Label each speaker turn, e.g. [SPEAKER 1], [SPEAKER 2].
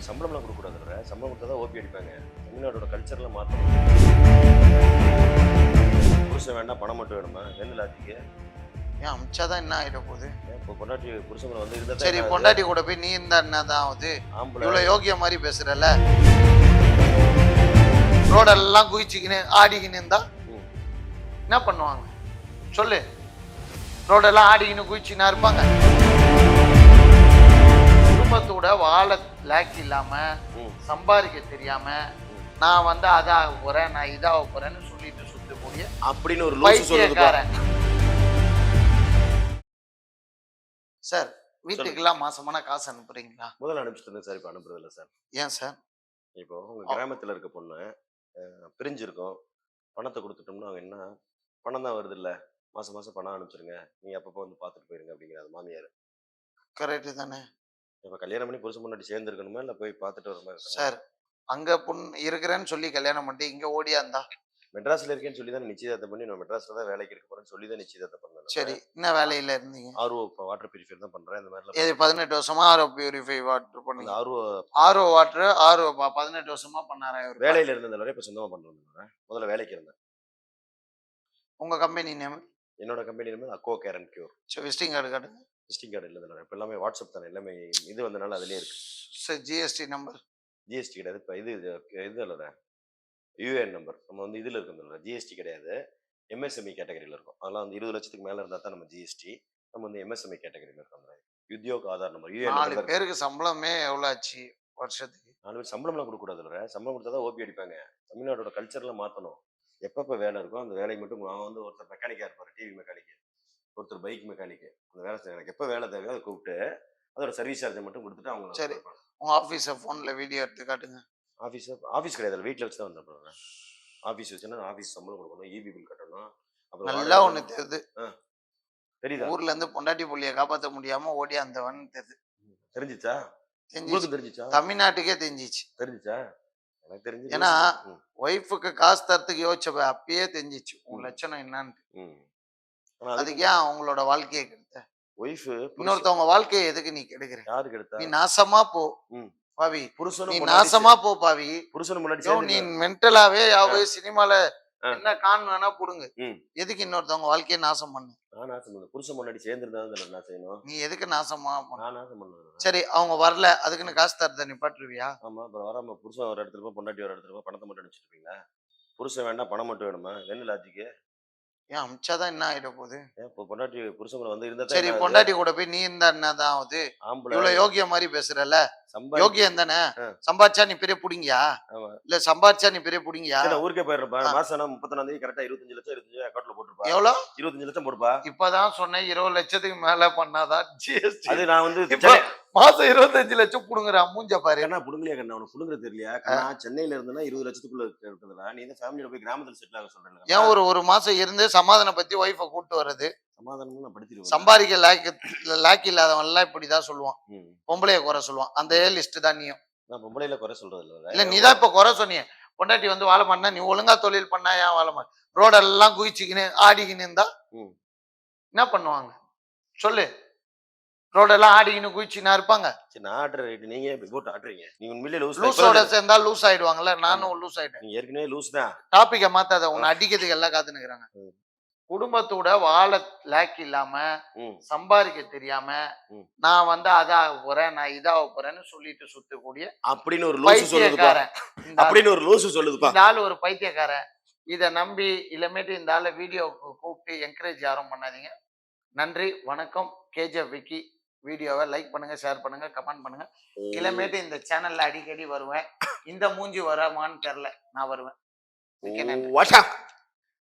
[SPEAKER 1] சம்பளம்லாம் கொடுக்கக்கூடாதுல்ல. சம்பளம் கொடுத்தா தான் ஓபி அடிப்பாங்க. தமிழ்நாடோட கல்ச்சர்லாம் மாற்றணும். புருஷன் வேண்டாம் பணம் மட்டும் வேணுமா? என்ன லாஜிக்கு?
[SPEAKER 2] ஏன் அமிச்சாதான் என்ன ஆகிட போகுது?
[SPEAKER 1] இப்போ பொண்டாட்டி புருஷன் வந்து இருந்தா
[SPEAKER 2] சரி, பொண்டாட்டி கூட போய் நீ இருந்தா என்னதான் ஆகுது?
[SPEAKER 1] ஆம்பளை
[SPEAKER 2] இவ்வளவு யோகிய மாதிரி பேசுறல. ரோடெல்லாம் குதிச்சுக்கின்னு ஆடிக்கின்னு இருந்தா என்ன பண்ணுவாங்க சொல்லு? ரோடெல்லாம் ஆடிக்கின்னு குதிச்சுன்னா இருப்பாங்க? குடும்பத்தோட வாழ லாக்கி இல்லாம சம்பாதிக்க தெரியாம நான் வந்து அதாக போறேன், நான் இதாக போறேன்னு சொல்லிட்டு சுத்தக்கூடிய
[SPEAKER 1] அப்படின்னு ஒரு லூசு சொல்லுதுப்பா.
[SPEAKER 2] சார், வீட்டுக்கெல்லாம் மாசமான காசு அனுப்புறீங்களா?
[SPEAKER 1] முதல்ல அனுப்பிச்சிட்டு இருந்தேன் சார், இப்போ அனுப்புறது இல்லை சார்.
[SPEAKER 2] ஏன் சார்?
[SPEAKER 1] இப்போ உங்க கிராமத்துல இருக்க பொண்ணு பிரிஞ்சிருக்கோம், பணத்தை கொடுத்துட்டோம்னா அவங்க என்ன பணம் தான் வருது இல்ல, மாசம் மாசம் பணம் அனுப்பிச்சிருங்க, நீங்க அப்பப்போ வந்து பார்த்துட்டு போயிருங்க அப்படிங்கிறாரு மாமியார்.
[SPEAKER 2] கரெக்டு தானே?
[SPEAKER 1] இப்போ கல்யாணம் பண்ணி புருஷன் முன்னாடி சேர்ந்து இருக்கணுமா இல்லை போய் பார்த்துட்டு வர மாதிரி?
[SPEAKER 2] சார், அங்க இருக்கிறேன்னு சொல்லி கல்யாணம் பண்ணிட்டு இங்க ஓடியாந்தா?
[SPEAKER 1] மெட்ராஸ்ல இருக்கேன்னு சொல்லி தான் நிச்சயதார்த்தம் பண்ணி நான் மெட்ராஸ்ல தான் வேலைக்கு இருக்க போறேன்னு சொல்லி தான் நிச்சயதார்த்தம் பண்ணேன்.
[SPEAKER 2] சரி, என்ன வேலையில இருந்தீங்க?
[SPEAKER 1] ஆர்ஓ வாட்டர் பியூரிஃபையர் தான் பண்றேன். இந்த மாதிரி
[SPEAKER 2] இது 18 வருஷமா ஆர்ஓ பியூரிஃபை வாட்டர் பண்ணீங்க?
[SPEAKER 1] ஆர்ஓ
[SPEAKER 2] வாட்டர் 18 வருஷமா பண்ணாரா?
[SPEAKER 1] வேலையில இருந்ததால இப்ப சொந்தமா பண்றேன். முதல்ல வேலைக்கு இருந்தேன்.
[SPEAKER 2] உங்க கம்பெனி நேம்?
[SPEAKER 1] என்னோட company name Akko care and cure.
[SPEAKER 2] சரி, விசிட்டிங் கார்டு காட்டுங்க.
[SPEAKER 1] விசிட்டிங் கார்டு இல்ல, இப்ப எல்லாமே வாட்ஸ்அப் தானே, எல்லாமே இது வந்தனால அதுலயே இருக்கு.
[SPEAKER 2] Sir, GST number?
[SPEAKER 1] ஜிஎஸ்டி கிடையாது. இப்ப இது இல்ல, யூஏஎன் நம்பர். நம்ம வந்து இதுல இருக்கிறது ஜிஎஸ்டி கிடையாது, எம்எஸ்எம்இ கேட்டகரியில இருக்கும். அதெல்லாம் வந்து 20 லட்சத்துக்கு மேல இருந்தா தான் நம்ம ஜிஎஸ்டி. நம்ம வந்து எம்எஸ்எம்இ கேட்டகரியில இருக்கோம். உத்தியோக ஆதார் நம்பர் யூஏஎன் நம்பர்.
[SPEAKER 2] 4 பேருக்கு சம்பளமே எவ்வளவு ஆச்சு வருஷத்துக்கு?
[SPEAKER 1] 4 பேர் சம்பளம்லாம் கொடுக்கக்கூடாதுல்ல. சம்பளம் கொடுத்தா தான் ஓபி அடிப்பாங்க. தமிழ்நாடோட கல்ச்சர்லாம் மாற்றணும். எப்பப்போ வேலை இருக்கோ அந்த வேலையை மட்டும். அவன் வந்து ஒருத்தர் மெக்கானிக்காக இருப்பார், டிவி மெக்கானிக்கு, ஒருத்தர் பைக் மெக்கானிக்கு. அந்த வேலை செய்ய எனக்கு எப்போ வேலை தேவையோ அதை கூப்பிட்டு அதோட சர்வீஸ் சார்ஜை மட்டும் கொடுத்துட்டு அவங்க.
[SPEAKER 2] சரி, உங்க ஆஃபீஸை ஃபோனில் வீடியோ எடுத்து காட்டுங்க.
[SPEAKER 1] ஆஃபீஸ் கிடையாது, வீட்டில் வச்சு தான் வந்துடுறேன். ஆஃபீஸ் வச்சுன்னா ஆஃபீஸ் சம்பளம் கொடுக்கணும், இபி பில் கட்டணும். அப்புறம்
[SPEAKER 2] நல்லா ஒன்று தெரியுது.
[SPEAKER 1] தெரியுதா?
[SPEAKER 2] ஊர்ல இருந்து பொண்டாட்டி புள்ளியை காப்பாற்ற முடியாம ஓடி அந்தவன் தெரியுது.
[SPEAKER 1] தெரிஞ்சிச்சா? தெரிஞ்சிச்சா?
[SPEAKER 2] தமிழ்நாட்டுக்கே தெரிஞ்சிச்சு.
[SPEAKER 1] தெரிஞ்சிச்சா? எனக்கு தெரிஞ்சு.
[SPEAKER 2] ஏன்னா ஒய்ஃபுக்கு காசு தரத்துக்கு யோசிச்சப்ப அப்பயே தெரிஞ்சிச்சு உன் லட்சணம் என்னன்னு. அதுக்கு ஏன் அவங்களோட வாழ்க்கையை கெடுத்த?
[SPEAKER 1] ஒய்ஃப்
[SPEAKER 2] இன்னொருத்தவங்க வாழ்க்கையை எதுக்கு நீ கெடுக்கிற?
[SPEAKER 1] யாரு கெடுத்தா?
[SPEAKER 2] நீ நாசமா போ பாவி.
[SPEAKER 1] புருஷனும்
[SPEAKER 2] நீ நாசமா போ பாவி.
[SPEAKER 1] புருஷனும் முன்னாடி
[SPEAKER 2] நீ மென்டலாவே சினிமால என்ன கான் வேணா புடுங்க. எதுக்கு இன்னொருத்தவங்க வாழ்க்கையை நாசம் பண்ணு?
[SPEAKER 1] நான் நாசம் பண்ணு. புருஷன் முன்னாடி சேர்ந்துருந்தா என்ன செய்யணும்?
[SPEAKER 2] நீ எதுக்கு நாசமா?
[SPEAKER 1] நான் நாசம் பண்ணுவேன்.
[SPEAKER 2] சரி, அவங்க வரல, அதுக்குன்னு காசு தரத நிப்பாட்டுருவியா?
[SPEAKER 1] ஆமா, அப்புறம் வராம புருஷன் ஒரு இடத்துல போய் பொண்டாட்டி ஒரு இடத்துல போய் பணத்தை மட்டும் அனுப்பிச்சிருப்பீங்களா? புருஷன் வேண்டாம் பணம் மட்டும் வேணுமா? என்ன லாஜிக்கு?
[SPEAKER 2] ஏன் அமிச்சாதான் என்ன ஆகிட போகுது?
[SPEAKER 1] இப்போ பொண்டாட்டி புருஷன் கூட வந்து இருந்தா
[SPEAKER 2] சரி, பொண்டாட்டி கூட போய் நீ இருந்தா என்னதான் ஆகுது? இவ்வளவு யோகிய மாதிரி பேசுறல. யோகியம் தானே? சம்பாதிச்சா நீ பெரிய புடிங்கியா? இல்ல சம்பாதிச்சா நீ பெரிய புடிங்கியா?
[SPEAKER 1] ஊருக்கே போயிருப்பா. மாசம் 31ஆம் தேதி கரெக்டா 25 லட்சம் அக்கௌண்ட்ல போட்டுருப்பா.
[SPEAKER 2] எவ்வளவு?
[SPEAKER 1] 25 லட்சம் போடுப்பா.
[SPEAKER 2] இப்பதான் சொன்னேன் 20 லட்சத்துக்கு மேல பண்ணாதான் ஜிஎஸ்டி.
[SPEAKER 1] அது நான் வந்து
[SPEAKER 2] மாசம் 25 லட்சம் புடுங்குறா. மூஞ்ச பாரு.
[SPEAKER 1] என்ன புடுங்கலையா கண்ணா? உனக்கு புடுங்குறது தெரியலையா? நான் சென்னையில இருந்தேன்னா 20 லட்சத்துக்குள்ள இருக்குதுடா. நீ தான் ஃபேமிலியோட போய் கிராமத்துல செட்டில் ஆக சொல்றேன்.
[SPEAKER 2] ஏன் ஒரு மாசம் இருந்து சமாதானம் பத்தி ஒய்ஃபை கூட்டு வர்றது?
[SPEAKER 1] சமாதானம் நான் படுத்திடுவேன்.
[SPEAKER 2] சம்பாதிக்க லாக்கி இல்லாதவன் எல்லாம் இப்படிதான் சொல்லுவான். பொம்பளைய குறை சொல்லுவான். அந்த லிஸ்ட் தான் நீயும்.
[SPEAKER 1] நான் பொம்பளையில குறை சொல்றது இல்ல.
[SPEAKER 2] இல்ல, நீதான் இப்ப குறை சொன்னீங்க. பொண்டாட்டி வந்து வாழ மாட்டா, நீ ஒழுங்கா தொழில் பண்ணா ஏன் வாழ மாட்ட? ரோடெல்லாம் குதிச்சுக்கின்னு ஆடிக்கின்னு இருந்தா என்ன பண்ணுவாங்க சொல்லு? ரோடெல்லாம் ஆடிக்கின்னு குதிச்சுன்னா இருப்பாங்க?
[SPEAKER 1] நான் ஆடுறேன், நீங்க போட்டு ஆடுறீங்க. நீங்க உண்மையிலே
[SPEAKER 2] லூஸோட சேர்ந்தா லூஸ் ஆயிடுவாங்கல்ல. நானும் லூஸ் ஆயிட்டேன்.
[SPEAKER 1] நீ ஏற்கனவே லூஸ் தான்.
[SPEAKER 2] டாபிக்க மாத்தாத. உன்னை அடிக்கிறதுக்கு எல்லாம் காத்துனுக்குறாங்க. குடும்பத்தோட வாழ லாக்கி இல்லாம சம்பாதிக்க தெரியாம நான் வந்து அதாக போறேன், நான் இதாக போறேன்னு சொல்லிட்டு சுத்தக்கூடிய
[SPEAKER 1] அப்படின்னு ஒரு லூசு சொல்லுதுப்பா. அப்படின்னு ஒரு லூசு சொல்லுதுப்பா.
[SPEAKER 2] இந்த ஆளு ஒரு பைத்தியக்காரன். இதை நம்பி இளமேட்டு இந்த ஆளை வீடியோவுக்கு கூப்பிட்டு என்கரேஜ் யாரும் பண்ணாதீங்க. நன்றி, வணக்கம். கேஜிஎஃப் விக்கி. வீடியோவை லைக் பண்ணுங்க, ஷேர் பண்ணுங்க, கமெண்ட் பண்ணுங்க. இளமேட்டு இந்த சேனல்ல அடிக்கடி வருவேன். இந்த மூஞ்சி வரமான்னு தெரியல, நான் வருவேன்.